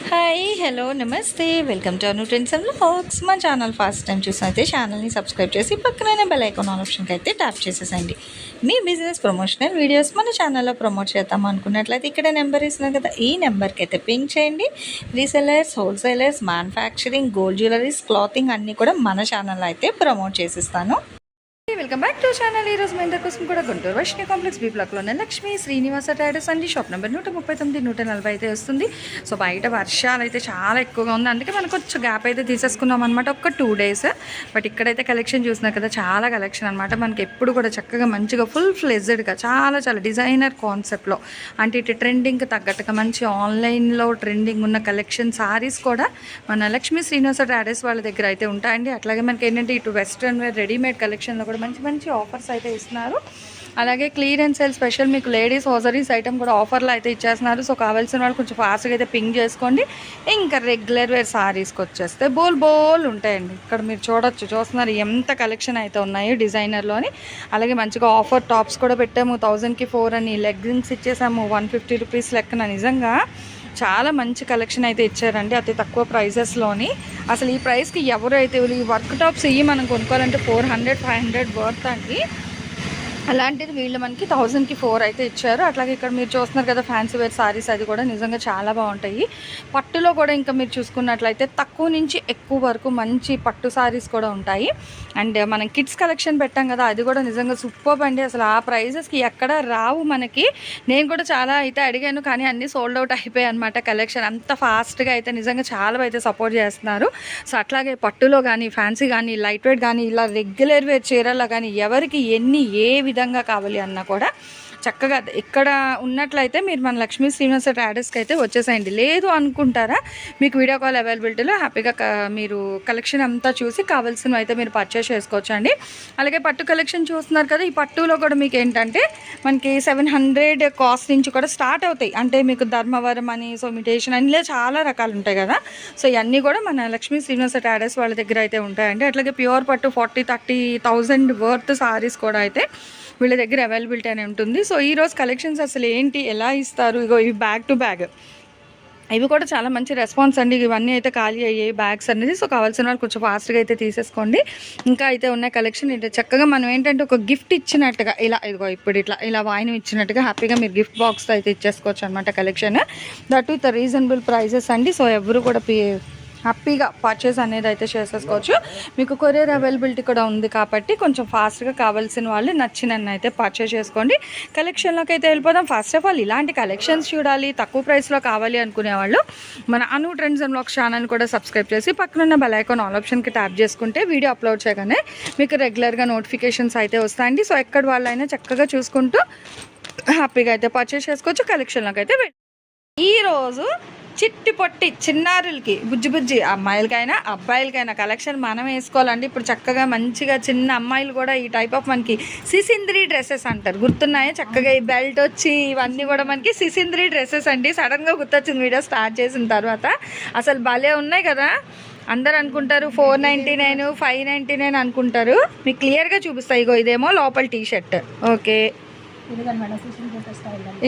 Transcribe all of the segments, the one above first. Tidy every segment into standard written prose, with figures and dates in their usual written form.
Hi hello నమస్తే welcome to Anu trends and vlogs. మా channel first time చూసినైతే ఛానల్ని subscribe చేసి పక్కనే బెల్ ఐకాన్ ఆప్షన్కి అయితే ట్యాప్ చేసేసండి. మీ బిజినెస్ ప్రమోషనల్ వీడియోస్ మన ఛానల్లో ప్రమోట్ చేద్దాం అనుకున్నట్లయితే ఇక్కడ నెంబర్ ఇస్తున్నాం కదా, ఈ నెంబర్కి అయితే పింక్ చేయండి. Resellers, wholesalers, manufacturing, gold jewelleries, clothing అన్నీ కూడా మన ఛానల్లో అయితే ప్రమోట్ చేసిస్తాను. Welcome back to channel. ఈరోజు మీ అందరి కోసం కూడా గుంటూరు వైష్ణవి కాంప్లెక్స్ బీ బ్లాక్లోనే లక్ష్మీ శ్రీనివాస ట్రేడర్స్ అండి. షాప్ నెంబర్ 139, 140 అయితే వస్తుంది. సో బయట వర్షాలు అయితే చాలా ఎక్కువగా ఉంది, అందుకే మనకు కొంచెం గ్యాప్ అయితే తీసేసుకున్నాం అనమాట, ఒక 2 days. బట్ ఇక్కడైతే కలెక్షన్ చూసినా కదా, చాలా కలెక్షన్ అనమాట. మనకి ఎప్పుడు కూడా చక్కగా మంచిగా ఫుల్ ఫ్లెజ్డ్గా చాలా డిజైనర్ కాన్సెప్ట్లో, అంటే ఇటు ట్రెండింగ్కి తగ్గట్టుగా మంచి ఆన్లైన్లో ట్రెండింగ్ ఉన్న కలెక్షన్ సారీస్ కూడా మన లక్ష్మీ శ్రీనివాస ట్రేడర్స్ వాళ్ళ దగ్గర అయితే ఉంటాయండి. అట్లాగే మనకి ఏంటంటే ఇటు వెస్ట్రన్ వేర్ రెడీమేడ్ కలెక్షన్లో కూడా మంచి మంచి ఆఫర్స్ అయితే ఇస్తున్నారు. అలాగే క్లియరెన్స్ సేల్ స్పెషల్ మీకు లేడీస్ హోజరీస్ ఐటమ్ కూడా ఆఫర్లో అయితే ఇచ్చేస్తున్నారు. సో కావాల్సిన వాళ్ళు కొంచెం ఫాస్ట్గా అయితే పింక్ చేసుకోండి. ఇంకా రెగ్యులర్ వేర్ సారీస్కి వచ్చేస్తే బోల్ ఉంటాయండి. ఇక్కడ మీరు చూస్తున్నారు ఎంత కలెక్షన్ అయితే ఉన్నాయి డిజైనర్లోని. అలాగే మంచిగా ఆఫర్ టాప్స్ కూడా పెట్టాము, 1000కి 4 అని. లెగ్గింగ్స్ ఇచ్చేసాము 150 రూపీస్ లెక్కన. నిజంగా చాలా మంచి కలెక్షన్ అయితే ఇచ్చారండి, అతి తక్కువ ప్రైజెస్లోని. అసలు ఈ ప్రైస్కి ఎవరు అయితే ఈ వర్క్ టాప్స్ ఇవి మనం కొనుక్కోవాలంటే 400, 500 వర్త్ అండి. అలాంటిది వీళ్ళు మనకి 1000కి 4 అయితే ఇచ్చారు. అట్లాగే ఇక్కడ మీరు చూస్తున్నారు కదా ఫ్యాన్సీ వేర్ సారీస్, అది కూడా నిజంగా చాలా బాగుంటాయి. పట్టులో కూడా ఇంకా మీరు చూసుకున్నట్లయితే తక్కువ నుంచి ఎక్కువ వరకు మంచి పట్టు సారీస్ కూడా ఉంటాయి. అండ్ మనం కిడ్స్ కలెక్షన్ పెట్టాం కదా, అది కూడా నిజంగా సూపర్ అండి. అసలు ఆ ప్రైజెస్కి ఎక్కడ రావు మనకి. నేను కూడా చాలా అయితే అడిగాను, కానీ అన్నీ సోల్డ్ అవుట్ అయిపోయాయి అనమాట. కలెక్షన్ అంత ఫాస్ట్గా అయితే నిజంగా చాలా అయితే సపోర్ట్ చేస్తున్నారు. సో అట్లాగే పట్టులో కానీ, ఫ్యాన్సీ కానీ, లైట్ వెయిట్ కానీ, ఇలా రెగ్యులర్ వేర్ చీరల్లో కానీ ఎవరికి ఎన్ని ఏ విధంగా కావాలి అన్నా కూడా చక్కగా ఇక్కడ ఉన్నట్లయితే మీరు మన లక్ష్మీ శ్రీనివాస ట్రేడర్స్కి అయితే వచ్చేసేయండి. లేదు అనుకుంటారా, మీకు వీడియో కాల్ అవైలబిలిటీలో హ్యాపీగా మీరు కలెక్షన్ అంతా చూసి కావాల్సినవి అయితే మీరు పర్చేస్ చేసుకోవచ్చు అండి. అలాగే పట్టు కలెక్షన్ చూస్తున్నారు కదా, ఈ పట్టులో కూడా మీకు ఏంటంటే మనకి 700 కాస్ట్ నుంచి కూడా స్టార్ట్ అవుతాయి. అంటే మీకు ధర్మవరం అని, సోమిటేషన్ అని, ఇలా చాలా రకాలు ఉంటాయి కదా. సో ఇవన్నీ కూడా మన లక్ష్మీ శ్రీనివాస ట్రేడర్స్ వాళ్ళ దగ్గర అయితే ఉంటాయండి. అట్లాగే ప్యూర్ పట్టు 40-30,000 వర్త్ సారీస్ కూడా అయితే వీళ్ళ దగ్గర అవైలబిలిటీ అని ఉంటుంది. సో ఈరోజు కలెక్షన్స్ అసలు ఏంటి, ఎలా ఇస్తారు, ఇగో ఇవి బ్యాగ్ టు బ్యాగ్, ఇవి కూడా చాలా మంచి రెస్పాన్స్ అండి. ఇవన్నీ అయితే ఖాళీ అయ్యాయి బ్యాగ్స్ అనేది. సో కావాల్సిన వాళ్ళు కొంచెం ఫాస్ట్గా అయితే తీసేసుకోండి. ఇంకా అయితే ఉన్న కలెక్షన్ ఏంటంటే చక్కగా మనం ఏంటంటే ఒక గిఫ్ట్ ఇచ్చినట్టుగా ఇలా, ఇదిగో ఇప్పుడు ఇలా వాయిన్ ఇచ్చినట్టుగా హ్యాపీగా మీరు గిఫ్ట్ బాక్స్ అయితే ఇచ్చేసుకోవచ్చు అనమాట. Collection that with reasonable prices అండి. సో ఎవరు కూడా హ్యాపీగా పర్చేస్ అనేది అయితే చేసేసుకోవచ్చు. మీకు కొరియర్ అవైలబిలిటీ కూడా ఉంది కాబట్టి కొంచెం ఫాస్ట్గా కావాల్సిన వాళ్ళు నచ్చినన్ను అయితే పర్చేస్ చేసుకోండి. కలెక్షన్లోకి అయితే వెళ్ళిపోదాం. ఫస్ట్ ఆఫ్ ఆల్ ఇలాంటి కలెక్షన్స్ చూడాలి, తక్కువ ప్రైస్లో కావాలి అనుకునేవాళ్ళు మన అను ట్రెండ్స్ అండ్ వ్లాగ్స్ ఛానల్ కూడా సబ్స్క్రైబ్ చేసి పక్కనున్న బెల్ ఐకాన్ ఆల్ ఆప్షన్కి ట్యాప్ చేసుకుంటే వీడియో అప్లోడ్ చేయగానే మీకు రెగ్యులర్గా నోటిఫికేషన్స్ అయితే వస్తాయండి. సో ఎక్కడ వాళ్ళైనా చక్కగా చూసుకుంటూ హ్యాపీగా అయితే పర్చేస్ చేసుకోవచ్చు. కలెక్షన్లోకి అయితే ఈరోజు చిట్టి పొట్టి చిన్నారులకి బుజ్జి అమ్మాయిలకైనా అబ్బాయిలకైనా కలెక్షన్ మనం వేసుకోవాలండి. ఇప్పుడు చక్కగా మంచిగా చిన్న అమ్మాయిలు కూడా ఈ టైప్ ఆఫ్ మనకి సిసింద్రి డ్రెస్సెస్ అంటారు, గుర్తున్నాయి. చక్కగా ఈ బెల్ట్ వచ్చి ఇవన్నీ కూడా మనకి సిసింద్రి డ్రెస్సెస్ అండి. సడన్గా గుర్తొచ్చింది వీడియో స్టార్ట్ చేసిన తర్వాత. అసలు భలే ఉన్నాయి కదా. అందరు అనుకుంటారు 499, 599 అనుకుంటారు. మీకు క్లియర్గా చూపిస్తాయి. ఇగో ఇదేమో లోపల టీషర్ట్, ఓకే,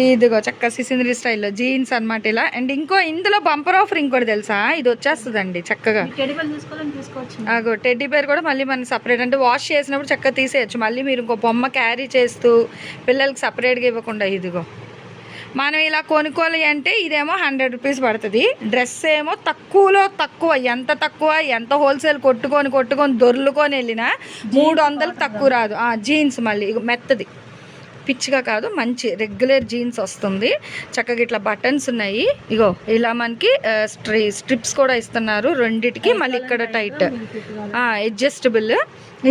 ఇదిగో చక్క సిసింద్రి స్టైల్లో జీన్స్ అనమాట ఇలా. అండ్ ఇందులో బంపర్ ఆఫర్ ఇంకోటి తెలుసా, ఇది వచ్చేస్తుందండి చక్కగా. అగో టెడ్డీ బేర్ కూడా మళ్ళీ మనకి సపరేట్, అంటే వాష్ చేసినప్పుడు చక్కగా తీసేయచ్చు. మళ్ళీ మీరు ఇంకో బొమ్మ క్యారీ చేస్తూ పిల్లలకి సపరేట్గా ఇవ్వకుండా ఇదిగో మనం ఇలా కొనుక్కోవాలి అంటే ఇదేమో 100 రూపీస్ పడుతుంది. డ్రెస్ ఏమో తక్కువలో తక్కువ, ఎంత హోల్సేల్ కొట్టుకొని దొర్లుకొని వెళ్ళినా 300కి తక్కువ రాదు. జీన్స్ మళ్ళీ మెత్తది, పిచ్చిగా కాదు, మంచి రెగ్యులర్ జీన్స్ వస్తుంది. చక్కగా ఇట్లా బటన్స్ ఉన్నాయి. ఇగో ఇలా మనకి స్ట్రిప్స్ కూడా ఇస్తున్నారు రెండిటికి. మళ్ళీ ఇక్కడ టైట్ అడ్జస్టబుల్.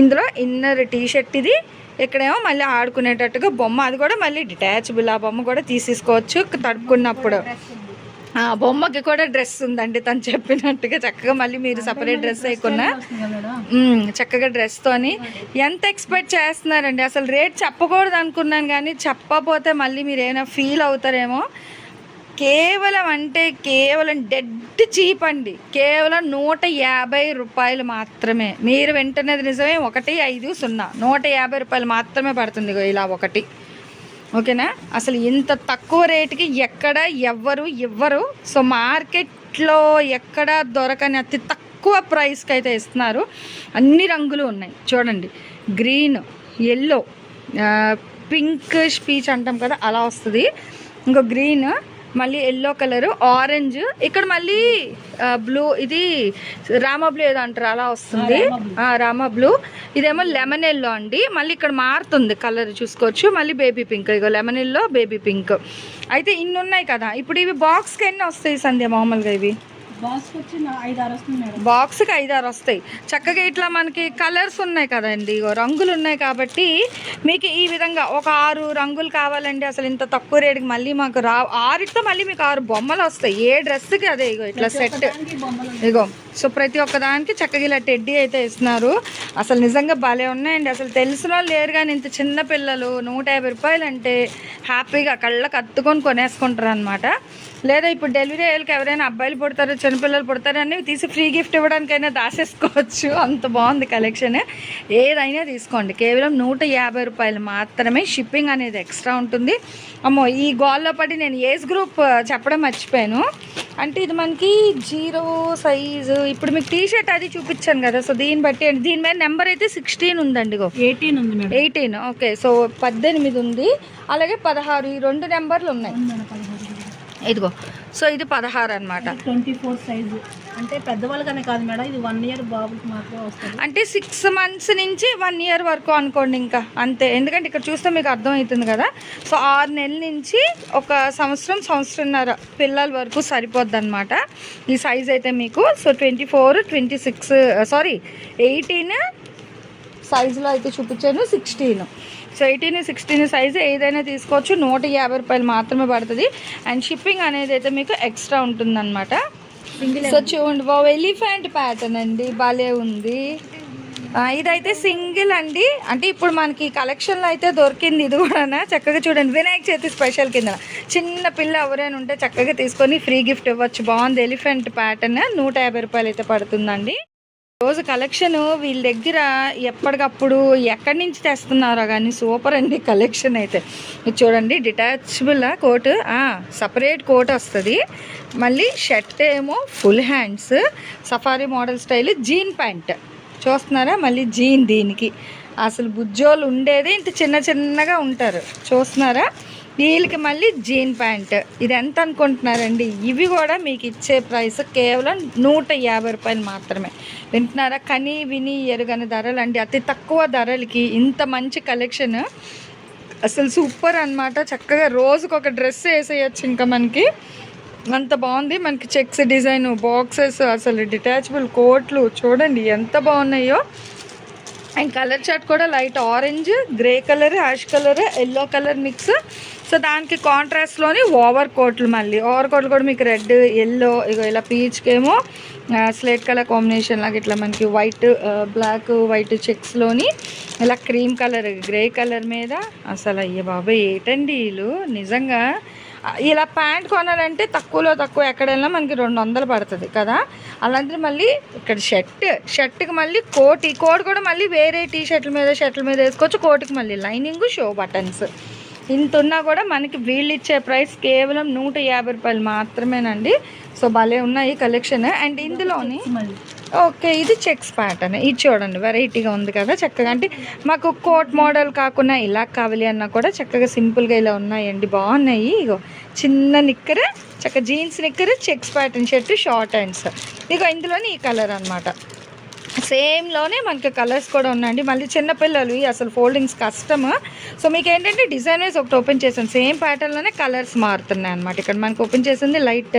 ఇందులో ఇన్నర్ టీషర్ట్ ఇది. ఇక్కడేమో మళ్ళీ ఆడుకునేటట్టుగా బొమ్మ, అది కూడా మళ్ళీ డిటాచబుల్. ఆ బొమ్మ కూడా తీసేసుకోవచ్చు తడుపుకున్నప్పుడు. బొమ్మకి కూడా డ్రెస్ ఉందండి తను చెప్పినట్టుగా. చక్కగా మళ్ళీ మీరు సపరేట్ డ్రెస్ వేయకున్నా చక్కగా డ్రెస్తోని ఎంత ఎక్స్పెక్ట్ చేస్తున్నారండి. అసలు రేట్ చెప్పకూడదు అనుకున్నాను, కానీ చెప్పకపోతే మళ్ళీ మీరు ఏమైనా ఫీల్ అవుతారేమో. కేవలం డెడ్ చీప్ అండి. కేవలం 150 రూపాయలు మాత్రమే. మీరు వింటున్నది నిజమే, 150 150 రూపాయలు మాత్రమే పడుతుంది ఇలా ఒకటి. ఓకేనా. అసలు ఇంత తక్కువ రేటుకి ఎక్కడ ఎవ్వరు ఇవ్వరు. సో మార్కెట్ మార్కెట్లో ఎక్కడ దొరకని అతి తక్కువ ప్రైస్కి అయితే ఇస్తున్నారు. అన్ని రంగులు ఉన్నాయి చూడండి, గ్రీన్, ఎల్లో, పింక్ పీచ్ అంటాం కదా అలా వస్తుంది, ఇంకో గ్రీన్, మళ్ళీ ఎల్లో కలరు, ఆరెంజ్, ఇక్కడ మళ్ళీ బ్లూ, ఇది రామా బ్లూ ఏదో అంటారు అలా వస్తుంది, రామా బ్లూ. ఇదేమో లెమన్ ఎల్లో అండి, మళ్ళీ ఇక్కడ మారుతుంది కలర్ చూసుకోవచ్చు. మళ్ళీ బేబీ పింక్, ఇగో లెమన్ ఎల్లో, బేబీ పింక్. అయితే ఇన్ని ఉన్నాయి కదా. ఇప్పుడు ఇవి బాక్స్కి ఎన్ని వస్తాయి సంధ్య మామూలుగా? ఇవి బాక్స్కి 5-6 వస్తాయి. చక్కగా ఇట్లా మనకి కలర్స్ ఉన్నాయి కదండి, రంగులు ఉన్నాయి కాబట్టి మీకు ఈ విధంగా ఒక 6 రంగులు కావాలండి. అసలు ఇంత తక్కువ రేటుకి మళ్ళీ మాకు 6తో మళ్ళీ మీకు 6 బొమ్మలు వస్తాయి. ఏ డ్రెస్కి అదే ఇగో ఇట్లా సెట్ ఇగో. సో ప్రతి ఒక్కదానికి చక్కగా ఇలా టెడ్డీ అయితే ఇస్తున్నారు. అసలు నిజంగా భలే ఉన్నాయండి. అసలు తెలిసిన వాళ్ళు లేరు కానీ ఇంత చిన్న పిల్లలు 150 రూపాయలు అంటే హ్యాపీగా కళ్ళకి అత్తుకొని కొనేసుకుంటారు అనమాట. లేదా ఇప్పుడు డెలివరీ అయ్యేకి ఎవరైనా అబ్బాయిలు పుడతారు, చిన్నపిల్లలు పుడతారు అని తీసి ఫ్రీ గిఫ్ట్ ఇవ్వడానికైనా దాచేసుకోవచ్చు. అంత బాగుంది కలెక్షన్. ఏదైనా తీసుకోండి, కేవలం 150 రూపాయలు మాత్రమే. షిప్పింగ్ అనేది ఎక్స్ట్రా ఉంటుంది. అమ్మో ఈ గోల్లో పడి నేను ఏజ్ గ్రూప్ చెప్పడం మర్చిపోయాను. అంటే ఇది మనకి 0 సైజు. ఇప్పుడు మీకు టీ షర్ట్ అది చూపించాను కదా, సో దీన్ని బట్టి దీని మీద నెంబర్ అయితే 16 ఉందండి. 18 ఉంది. 18 ఓకే. సో 18 ఉంది, అలాగే 16 ఈ 2 నెంబర్లు ఉన్నాయి. ఇదిగో సో ఇది 16 అనమాట. 24 సైజు అంటే పెద్దవాళ్ళకనే కాదు మేడం, ఇది 1 ఇయర్ బాబుకి మాత్రమే వస్తుంది. అంటే 6 మంత్స్ నుంచి 1 ఇయర్ వరకు అనుకోండి, ఇంకా అంతే. ఎందుకంటే ఇక్కడ చూస్తే మీకు అర్థమవుతుంది కదా. సో 6 నెలల నుంచి 1 సంవత్సరం, సంవత్సరంన్నర పిల్లల వరకు సరిపోద్ది అనమాట ఈ సైజ్ అయితే మీకు. సో 24, 26 సారీ 18 సైజులో అయితే చూపించాను, 16. సో 18, 16 సైజు ఏదైనా తీసుకోవచ్చు. 150 రూపాయలు మాత్రమే పడుతుంది. అండ్ షిప్పింగ్ అనేది అయితే మీకు ఎక్స్ట్రా ఉంటుందన్నమాట. సో చూడండి, ఎలిఫెంట్ ప్యాటర్న్ అండి, భలే ఉంది. ఇదైతే సింగిల్ అండి. అంటే ఇప్పుడు మనకి కలెక్షన్లో అయితే దొరికింది ఇది కూడా. చక్కగా చూడండి, వినాయక చవితి స్పెషల్ కింద చిన్న పిల్ల ఎవరైనా ఉంటే చక్కగా తీసుకొని ఫ్రీ గిఫ్ట్ ఇవ్వచ్చు. బాగుంది ఎలిఫెంట్ ప్యాటర్న్. 150 రూపాయలు అయితే పడుతుందండి. రోజు కలెక్షన్ వీళ్ళ దగ్గర ఎప్పటికప్పుడు ఎక్కడి నుంచి తెస్తున్నారో కానీ సూపర్ అండి కలెక్షన్ అయితే. ఇది చూడండి, డిటాచబుల్ కోట్, సపరేట్ కోట్ వస్తుంది. మళ్ళీ షర్ట్ ఏమో full hands, safari model style, jean pant చూస్తున్నారా. మళ్ళీ జీన్, దీనికి అసలు బుజ్జోళ్ళు ఉండేది ఇంత చిన్నగా ఉంటారు చూస్తున్నారా. వీళ్ళకి మళ్ళీ జీన్ ప్యాంట్. ఇది ఎంత అనుకుంటున్నారండి? ఇవి కూడా మీకు ఇచ్చే ప్రైస్ కేవలం 150 రూపాయలు మాత్రమే. వింటున్నారా? కని విని ఎరుగని ధరలు అండి. అతి తక్కువ ధరలకి ఇంత మంచి కలెక్షన్ అసలు సూపర్ అనమాట. చక్కగా రోజుకొక డ్రెస్ వేసేయచ్చు ఇంకా మనకి, అంత బాగుంది. మనకి చెక్స్ డిజైన్, బాక్సెస్, అసలు డిటాచబుల్ కోట్లు చూడండి ఎంత బాగున్నాయో. అండ్ కలర్ చార్ట్ కూడా light orange, grey colour, ash colour, yellow colour mix. So దానికి కాంట్రాస్ట్లోని ఓవర్ కోట్లు, మళ్ళీ ఓవర్ కోట్లు కూడా మీకు రెడ్, ఎల్లో, ఇగో ఇలా పీచ్కేమో స్లేట్ కలర్ కాంబినేషన్ లాగా ఇట్లా మనకి వైట్, బ్లాక్, వైట్ చెక్స్లోని ఇలా క్రీమ్ కలర్, గ్రే కలర్ మీద. అసలు అయ్యే బాబాయ్ ఏంటండి వీళ్ళు నిజంగా. ఇలా ప్యాంట్ కొనాలంటే తక్కువలో తక్కువ ఎక్కడైనా మనకి 200 పడుతుంది కదా. అలాంటిది మళ్ళీ ఇక్కడ షర్ట్కి మళ్ళీ కోట్, ఈ కోట్ కూడా మళ్ళీ వేరే టీ షర్ట్ల మీద వేసుకోవచ్చు. కోట్కి మళ్ళీ లైనింగ్, షో బటన్స్. ఇంత ఉన్నా కూడా మనకి వీళ్ళు ఇచ్చే ప్రైస్ కేవలం 150 రూపాయలు మాత్రమేనండి. సో భలే ఉన్నాయి కలెక్షన్. అండ్ ఇందులోని ఓకే ఇది చెక్స్ ప్యాటర్న్. ఇది చూడండి వెరైటీగా ఉంది కదా చక్కగా. అంటే మాకు కోట్ మోడల్ కాకుండా ఇలా కావాలి అన్నా కూడా చక్కగా సింపుల్గా ఇలా ఉన్నాయండి, బాగున్నాయి. ఇగో చిన్న నిక్కర్, చక్కగా jeans knicker, checks pattern shirt, short hands. ఇగో ఇందులోని ఈ కలర్ అనమాట. సేమ్లోనే మనకి కలర్స్ కూడా ఉన్నాయండి. మళ్ళీ చిన్నపిల్లలు అసలు ఫోల్డింగ్స్ కష్టం. సో మీకు ఏంటంటే డిజైన్ వైజ్ ఒకటి ఓపెన్ చేసాను, సేమ్ ప్యాటర్న్లోనే కలర్స్ మారుతున్నాయి అనమాట. ఇక్కడ మనకి ఓపెన్ చేసింది లైట్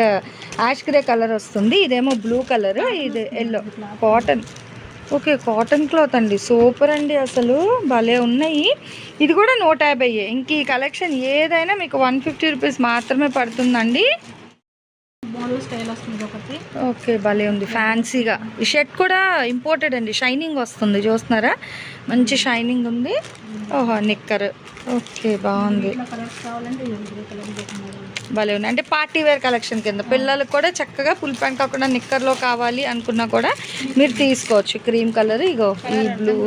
యాష్ గ్రే కలర్ వస్తుంది, ఇదేమో బ్లూ కలర్, ఇది yellow. Cotton, okay cotton cloth అండి, సూపర్ అండి అసలు భలే ఉన్నాయి. ఇది కూడా 150. ఇంక ఈ కలెక్షన్ ఏదైనా మీకు 150 రూపీస్ మాత్రమే పడుతుందండి. స్టైల్ వస్తుంది ఒకటి. ఓకే భలే ఉంది ఫ్యాన్సీగా. ఈ షర్ట్ కూడా ఇంపోర్టెడ్ అండి, షైనింగ్ వస్తుంది చూస్తున్నారా, మంచి షైనింగ్ ఉంది. ఓహో నిక్కర్, ఓకే బాగుంది, భలే ఉంది. అంటే పార్టీ వేర్ కలెక్షన్ కింద పిల్లలకు కూడా చక్కగా ఫుల్ ప్యాంట్ కాకుండా నిక్కర్లో కావాలి అనుకున్నా కూడా మీరు తీసుకోవచ్చు. క్రీమ్ కలర్, ఇగో ఈ బ్లూ.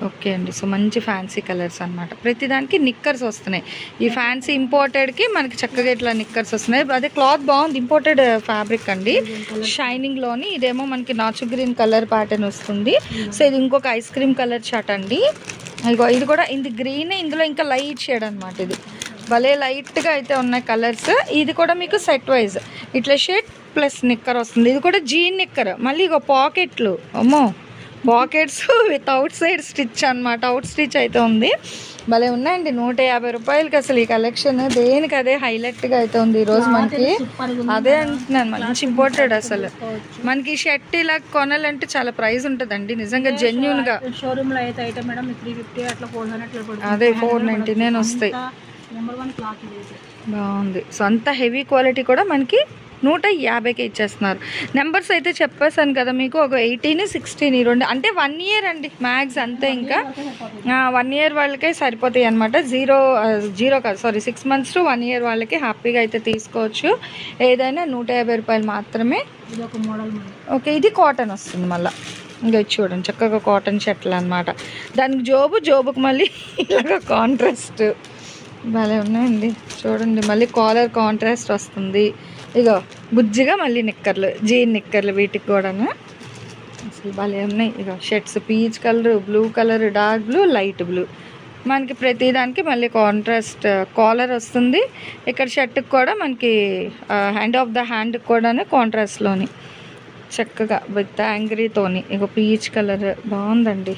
ఓకే అండి. సో మంచి ఫ్యాన్సీ కలర్స్ అనమాట. ప్రతిదానికి నిక్కర్స్ వస్తున్నాయి. ఈ ఫ్యాన్సీ ఇంపోర్టెడ్కి మనకి చక్కగా ఇట్లా నిక్కర్స్ వస్తున్నాయి. అదే క్లాత్ బాగుంది, ఇంపోర్టెడ్ ఫ్యాబ్రిక్ అండి, షైనింగ్లోని. ఇదేమో మనకి నాచు గ్రీన్ కలర్ ప్యాటర్న్ వస్తుంది. సో ఇది ఇంకొక ఐస్ క్రీమ్ కలర్ షర్ట్ అండి. ఇగో ఇది కూడా ఇది గ్రీన్, ఇందులో ఇంకా లైట్ షేడ్ అనమాట. ఇది భలే లైట్గా అయితే ఉన్నాయి కలర్స్. ఇది కూడా మీకు సెట్ వైజ్ ఇట్లా షర్ట్ ప్లస్ నిక్కర్ వస్తుంది. ఇది కూడా జీన్ నిక్కర్. మళ్ళీ ఇగో పాకెట్లు, అమ్మో pockets with outside stitch అనమాట. అవుట్ స్టిచ్ అయితే ఉంది. భలే ఉన్నాయండి. 150 రూపాయలకి అసలు ఈ కలెక్షన్ దేనికి అదే హైలైట్గా అయితే ఉంది ఈరోజు మనకి. అదే అంటున్నాను, మంచి ఇంపార్టెంట్ అసలు. మనకి షర్ట్ ఇలా కొనాలంటే చాలా ప్రైస్ ఉంటుందండి నిజంగా, జెన్యున్గా. షోరూమ్ లో అయితే మేడం 350 అట్లా 400 అదే 499 వస్తాయి. బాగుంది. సో అంత హెవీ క్వాలిటీ కూడా మనకి 150కే ఇచ్చేస్తున్నారు. నెంబర్స్ అయితే చెప్పేసాను కదా మీకు, ఒక 18, 16 ఈ రెండు, అంటే 1 ఇయర్ అండి మ్యాక్స్ అంతే. ఇంకా 1 ఇయర్ వాళ్ళకే సరిపోతాయి అనమాట. 6 months టు 1 ఇయర్ వాళ్ళకి హ్యాపీగా అయితే తీసుకోవచ్చు. ఏదైనా 150 రూపాయలు మాత్రమే. ఓకే, ఇది కాటన్ వస్తుంది మళ్ళీ. ఇంకా చూడండి చక్కగా కాటన్ షర్ట్లు అనమాట. దానికి జోబుకి మళ్ళీ ఇలాగ కాంట్రాస్ట్ భలే ఉన్నాయండి. చూడండి మళ్ళీ కాలర్ కాంట్రాస్ట్ వస్తుంది. ఇగో బుజ్జిగా మళ్ళీ నిక్కర్లు, జీన్ నిక్కర్లు, వీటికి కూడాను అసలు భలే ఉన్నాయి. ఇగో shirts peach colour, blue colour, dark blue, light blue. మనకి ప్రతిదానికి మళ్ళీ కాంట్రాస్ట్ కాలర్ వస్తుంది. ఇక్కడ షర్ట్కి కూడా మనకి హ్యాండ్ ఆఫ్ ద హ్యాండ్కి కూడాను కాంట్రాస్ట్లోని చక్కగా విత్ యాంగ్రీతోని. ఇగో పీచ్ కలర్ బాగుందండి.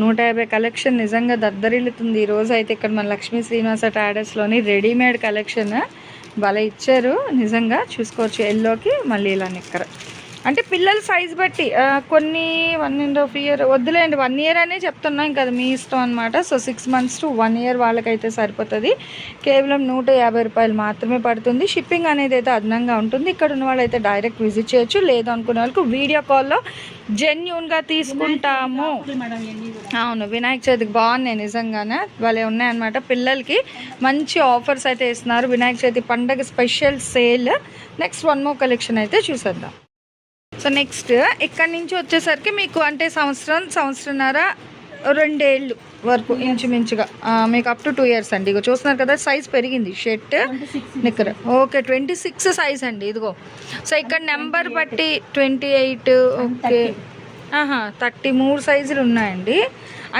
150 కలెక్షన్ నిజంగా దద్దరిల్లుతుంది ఈరోజు అయితే. ఇక్కడ మన లక్ష్మీ శ్రీనివాస ట్రేడర్స్లోని రెడీమేడ్ కలెక్షన్ భలే ఇచ్చారు నిజంగా. చూసుకోవచ్చు ఎల్లోకి మళ్ళీ ఇలా నిక్కర. అంటే పిల్లల సైజ్ బట్టి కొన్ని 1.5 ఇయర్ వద్దులేండి, 1 ఇయర్ అనే చెప్తున్నాం ఇంకా, అది మీ ఇష్టం అనమాట. సో 6 months టు 1 ఇయర్ వాళ్ళకైతే సరిపోతుంది. కేవలం 150 రూపాయలు మాత్రమే పడుతుంది. షిప్పింగ్ అనేది అయితే అదనంగా ఉంటుంది. ఇక్కడ ఉన్న వాళ్ళు అయితే డైరెక్ట్ విజిట్ చేయొచ్చు. లేదు అనుకునే వాళ్ళకు వీడియో కాల్లో జెన్యూన్గా తీసుకుంటాము. అవును, వినాయక చవితికి బాగున్నాయి నిజంగానే, భలే ఉన్నాయన్నమాట. పిల్లలకి మంచి ఆఫర్స్ అయితే ఇస్తున్నారు. వినాయక చవితి పండగ special sale. Next 1 more collection అయితే చూసేద్దాం. సో నెక్స్ట్ ఇక్కడి నుంచి వచ్చేసరికి మీకు అంటే సంవత్సరంన్నర 2 ఏళ్ళు వరకు ఇంచుమించుగా మీకు అప్ టు 2 years అండి. ఇగో చూస్తున్నారు కదా సైజ్ పెరిగింది షర్ట్ నిక్కర్. ఓకే 26 సైజ్ అండి ఇదిగో. సో ఇక్కడ నెంబర్ బట్టి 28, ఓకే 33 సైజులు ఉన్నాయండి.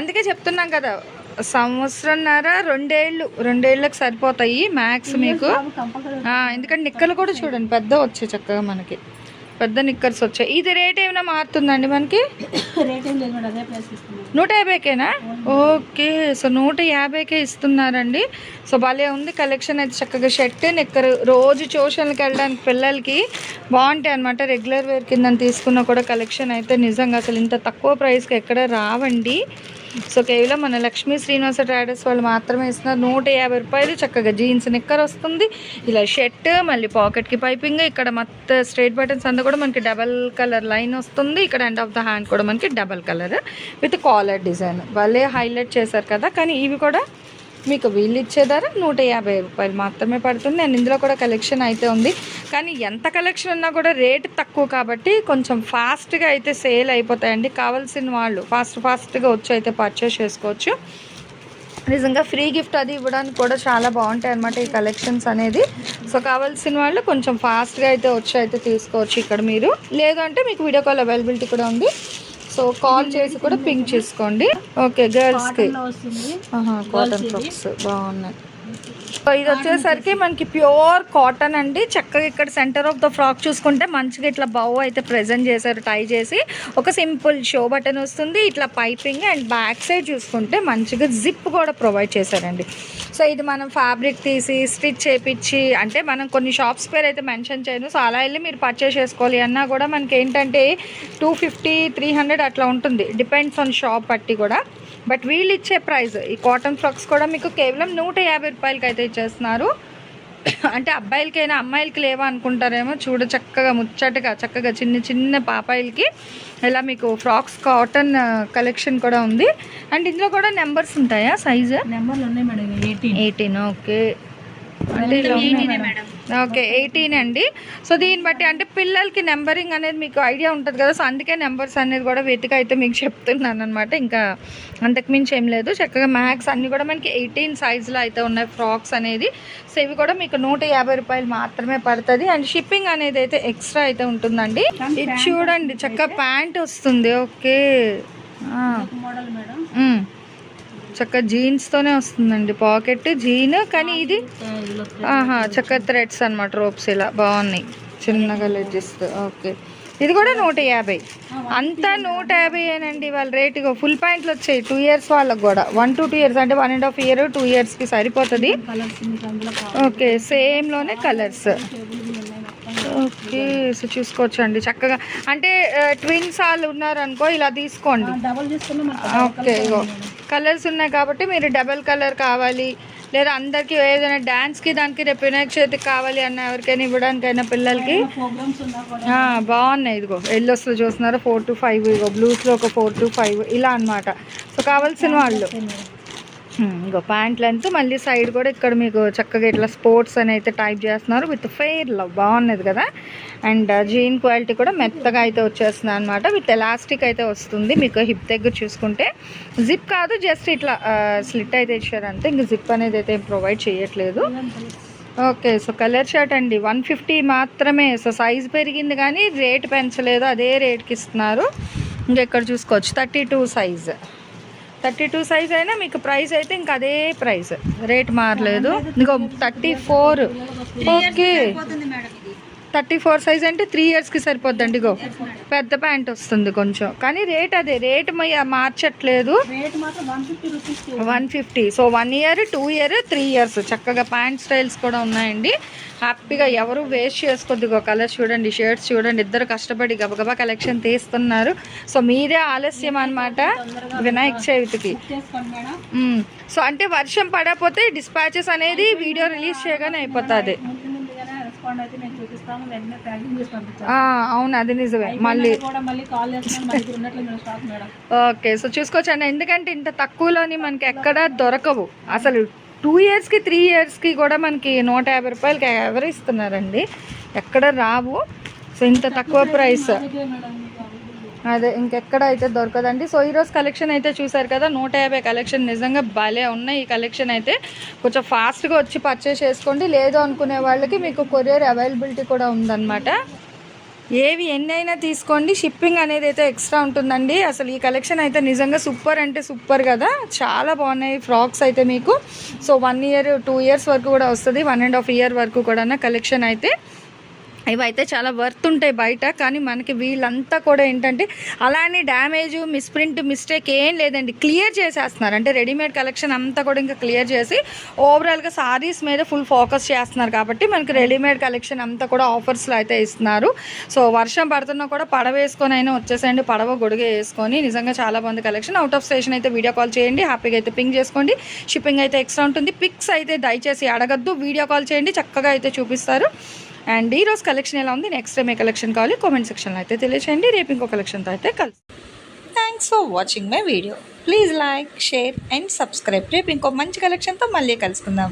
అందుకే చెప్తున్నాం కదా, సంవత్సరంన్నర 2 ఏళ్ళకి సరిపోతాయి మ్యాక్స్ మీకు. ఎందుకంటే నిక్కర్లు కూడా చూడండి పెద్ద వచ్చాయి చక్కగా, మనకి పెద్ద నిక్కర్స్ వచ్చాయి. ఇది రేట్ ఏమైనా మారుతుందండి మనకి? 150కేనా? ఓకే, సో 150కే ఇస్తున్నారండి. సో భలే ఉంది కలెక్షన్ అయితే. చక్కగా షర్ట్ నిక్కర్ రోజు ట్యూషన్కి వెళ్ళడానికి పిల్లలకి బాగుంటాయి అనమాట. రెగ్యులర్ వేర్ కింద తీసుకున్న కూడా కలెక్షన్ అయితే నిజంగా అసలు ఇంత తక్కువ ప్రైస్కి ఎక్కడ రావండి. సో కేవలం మన లక్ష్మీ శ్రీనివాస ట్రేడర్స్ వాళ్ళు మాత్రమే ఇస్తున్నారు. 150 రూపాయలు చక్కగా జీన్స్ నిక్కర్ వస్తుంది. ఇలా షర్ట్ మళ్ళీ పాకెట్కి పైపింగ్, ఇక్కడ మొత్తం స్ట్రైట్ బటన్స్ అంతా కూడా మనకి డబల్ కలర్ లైన్ వస్తుంది. ఇక్కడ ఎండ్ ఆఫ్ ద హ్యాండ్ కూడా మనకి double colour with collar design భలే హైలైట్ చేశారు కదా. కానీ ఇవి కూడా మీకు వీళ్ళు ఇచ్చే ధర 150 రూపాయలు మాత్రమే పడుతుంది. అండ్ ఇందులో కూడా కలెక్షన్ అయితే ఉంది. కానీ ఎంత కలెక్షన్ ఉన్నా కూడా రేట్ తక్కువ కాబట్టి కొంచెం ఫాస్ట్గా అయితే సేల్ అయిపోతాయండి. కావాల్సిన వాళ్ళు ఫాస్ట్గా వచ్చి అయితే పర్చేస్ చేసుకోవచ్చు. నిజంగా ఫ్రీ గిఫ్ట్ అది ఇవ్వడానికి కూడా చాలా బాగుంటాయి అన్నమాట ఈ కలెక్షన్స్ అనేది. సో కావాల్సిన వాళ్ళు కొంచెం ఫాస్ట్గా అయితే వచ్చి అయితే తీసుకోవచ్చు ఇక్కడ మీరు. లేదు అంటే మీకు వీడియో కాల్ అవైలబిలిటీ కూడా ఉంది. సో కాల్ చేసి కూడా పింక్ చేసుకోండి. ఓకే, గర్ల్స్కి కాటన్ ఫ్రాక్స్ బాగున్నాయి. ఇది వచ్చేసరికి మనకి ప్యూర్ కాటన్ అండి. చక్కగా ఇక్కడ సెంటర్ ఆఫ్ ద ఫ్రాక్ చూసుకుంటే మంచిగా ఇట్లా బౌ అయితే ప్రెజెంట్ చేశారు, టై చేసి. ఒక సింపుల్ షో బటన్ వస్తుంది, ఇట్లా పైపింగ్. అండ్ బ్యాక్ సైడ్ చూసుకుంటే మంచిగా జిప్ కూడా ప్రొవైడ్ చేశారండి. సో ఇది మనం ఫ్యాబ్రిక్ తీసి స్టిచ్ చేయించి, అంటే మనం కొన్ని షాప్స్ పేరు అయితే మెన్షన్ చేయను. సో అలా వెళ్ళి మీరు పర్చేస్ చేసుకోవాలి అన్నా కూడా మనకి ఏంటంటే 250, 300 అట్లా ఉంటుంది, డిపెండ్స్ ఆన్ షాప్ బట్టి కూడా. బట్ వీళ్ళు ఇచ్చే ప్రైస్ ఈ కాటన్ ఫ్రాక్స్ కూడా మీకు కేవలం 150 రూపాయలకి అయితే ఇచ్చేస్తున్నారు. అంటే అబ్బాయిలకైనా అమ్మాయిలకి లేవా అనుకుంటారేమో. చూడ చక్కగా ముచ్చటగా చక్కగా చిన్న పాపాయిలకి ఇలా మీకు ఫ్రాక్స్ కాటన్ కలెక్షన్ కూడా ఉంది. అండ్ ఇందులో కూడా నెంబర్స్ ఉంటాయా? సైజు నెంబర్లు ఉన్నాయి మేడం. 18. ఓకే, అంటే ఇలా ఓకే 18 అండి. సో దీన్ని బట్టి అంటే పిల్లలకి నెంబరింగ్ అనేది మీకు ఐడియా ఉంటుంది కదా, సో అందుకే నెంబర్స్ అనేది కూడా వెతికి అయితే మీకు చెప్తున్నాను అనమాట. ఇంకా అంతకుమించి ఏం లేదు. చక్కగా మ్యాక్స్ అన్నీ కూడా మనకి 18 సైజులో అయితే ఉన్నాయి ఫ్రాక్స్ అనేది. సో ఇవి కూడా మీకు 150 రూపాయలు మాత్రమే పడుతుంది. అండ్ షిప్పింగ్ అనేది అయితే ఎక్స్ట్రా అయితే ఉంటుందండి. ఇది చూడండి చక్కగా ప్యాంట్ వస్తుంది. ఓకే మోడల్ మేడం, చక్కగా జీన్స్తోనే వస్తుందండి, పాకెట్ జీన్. కానీ ఇది చక్కగా థ్రెడ్స్ అనమాట, రోప్స్ ఇలా బాగున్నాయి, చిన్నగా లెడ్జిస్తూ. ఓకే ఇది కూడా 150, అంతా 150 ఏనండి వాళ్ళ రేటుగా. ఫుల్ ప్యాంట్లు వచ్చాయి 2 ఇయర్స్ వాళ్ళకి కూడా, 1 to 2 ఇయర్స్ అంటే 1.5 ఇయర్ 2 ఇయర్స్కి సరిపోతుంది. ఓకే సేమ్లోనే కలర్స్. ఓకే సో చూసుకోవచ్చు అండి చక్కగా. అంటే ట్విన్స్ వాళ్ళు ఉన్నారనుకో ఇలా తీసుకోండి. ఓకే ఇగో కలర్స్ ఉన్నాయి కాబట్టి మీరు డబల్ కలర్ కావాలి, లేదా అందరికి ఏదైనా డాన్స్కి దానికి రేపు వినాయక చవితికి కావాలి అన్న ఎవరికైనా ఇవ్వడానికైనా పిల్లలకి బాగున్నాయి. ఇదిగో ఎల్లోస్లో చూస్తున్నారు 4 to 5, ఇగో బ్లూస్లో ఒక 4 to 5 ఇలా అనమాట. సో కావాల్సిన వాళ్ళు ఇంకో ప్యాంట్ లెంత్ మళ్ళీ సైడ్ కూడా ఇక్కడ మీకు చక్కగా ఇట్లా స్పోర్ట్స్ అని అయితే టైప్ చేస్తున్నారు విత్ ఫెయిర్ లవ్, బాగున్నది కదా. అండ్ జీన్ క్వాలిటీ కూడా మెత్తగా అయితే వచ్చేస్తుంది అనమాట, విత్ ఎలాస్టిక్ అయితే వస్తుంది. మీకు హిప్ దగ్గర చూసుకుంటే జిప్ కాదు, జస్ట్ ఇట్లా స్లిట్ అయితే ఇచ్చారు అంతే, ఇంక జిప్ అనేది అయితే ప్రొవైడ్ చేయట్లేదు. ఓకే సో కలర్ షర్ట్ అండి 150 మాత్రమే. సో సైజ్ పెరిగింది కానీ రేట్ పెంచలేదు, అదే రేట్కి ఇస్తున్నారు. ఇంకా ఇక్కడ చూసుకోవచ్చు 32 సైజ్, 32 సైజ్ అయినా మీకు ప్రైస్ అయితే ఇంకా అదే ప్రైస్, రేట్ మారలేదు. ఇంకో 34. ఓకే 34 సైజ్ అంటే 3 ఇయర్స్కి సరిపోద్దండి. ఇగో పెద్ద ప్యాంట్ వస్తుంది కొంచెం, కానీ రేట్ అదే, రేట్ మార్చట్లేదు 150. సో 1 ఇయర్ 2 ఇయర్ 3 ఇయర్స్ చక్కగా ప్యాంట్ స్టైల్స్ కూడా ఉన్నాయండి. హ్యాపీగా ఎవరు వేస్ట్ చేసుకోవద్దు. ఇగో కలర్ చూడండి, షర్ట్స్ చూడండి, ఇద్దరు కష్టపడి గబగబా కలెక్షన్ తీస్తున్నారు. సో మీరే ఆలస్యం అనమాట వినాయక చవితికి. సో అంటే వర్షం పడకపోతే డిస్పాచెస్ అనేది వీడియో రిలీజ్ చేయగానే అయిపోతుంది. అవును అది నిజమే. మళ్ళీ ఓకే సో చూసుకోవచ్చండి, ఎందుకంటే ఇంత తక్కువలోని మనకి ఎక్కడ దొరకవు అసలు. 2 ఇయర్స్కి 3 ఇయర్స్కి కూడా మనకి 150 రూపాయలకి ఎవరు ఇస్తున్నారండి, ఎక్కడ రావు. సో ఇంత తక్కువ ప్రైస్ అదే ఇంకెక్కడ అయితే దొరకదండి. సో ఈరోజు కలెక్షన్ అయితే చూసారు కదా, 150 కలెక్షన్ నిజంగా భలే ఉన్నాయి. ఈ కలెక్షన్ అయితే కొంచెం ఫాస్ట్గా వచ్చి పర్చేస్ చేసుకోండి, లేదు అనుకునే వాళ్ళకి మీకు కొరియర్ అవైలబిలిటీ కూడా ఉందన్నమాట. ఏవి ఎన్నైనా తీసుకోండి, షిప్పింగ్ అనేది అయితే ఎక్స్ట్రా ఉంటుందండి. అసలు ఈ కలెక్షన్ అయితే నిజంగా సూపర్ అంటే సూపర్ కదా, చాలా బాగున్నాయి ఫ్రాక్స్ అయితే మీకు. సో 1 ఇయర్ 2 ఇయర్స్ వరకు కూడా వస్తుంది, 1.5 ఇయర్ వరకు కూడా కలెక్షన్ అయితే ఇవైతే చాలా వర్త్ ఉంటాయి బయట. కానీ మనకి వీళ్ళంతా కూడా ఏంటంటే అలానే డ్యామేజ్ మిస్ప్రింట్ మిస్టేక్ ఏం లేదండి, క్లియర్ చేసేస్తున్నారు. అంటే రెడీమేడ్ కలెక్షన్ అంతా కూడా ఇంకా క్లియర్ చేసి ఓవరాల్గా సారీస్ మీద ఫుల్ ఫోకస్ చేస్తున్నారు కాబట్టి మనకి రెడీమేడ్ కలెక్షన్ అంతా కూడా ఆఫర్స్లో అయితే ఇస్తున్నారు. సో వర్షం పడుతున్నా కూడా పడవ వేసుకొని అయినా వచ్చేసేయండి, పడవ గొడుగు వేసుకొని. నిజంగా చాలా బాగుంది కలెక్షన్. అవుట్ ఆఫ్ స్టేషన్ అయితే వీడియో కాల్ చేయండి, హ్యాపీగా అయితే పింక్ చేసుకోండి. షిప్పింగ్ అయితే ఎక్స్ట్రా ఉంటుంది. పిక్స్ అయితే దయచేసి అడగద్దు, వీడియో కాల్ చేయండి, చక్కగా అయితే చూపిస్తారు. అండ్ ఈరోజు కలెక్షన్ ఎలా ఉంది, నెక్స్ట్ టైం ఏ కలెక్షన్ కావాలి కామెంట్ సెక్షన్లో అయితే తెలియచేయండి. రేపు ఇంకో కలెక్షన్తో అయితే కలిసి. Thanks for watching my video. Please like, share and subscribe. రేపు ఇంకో మంచి కలెక్షన్తో మళ్ళీ కలుసుకుందాం.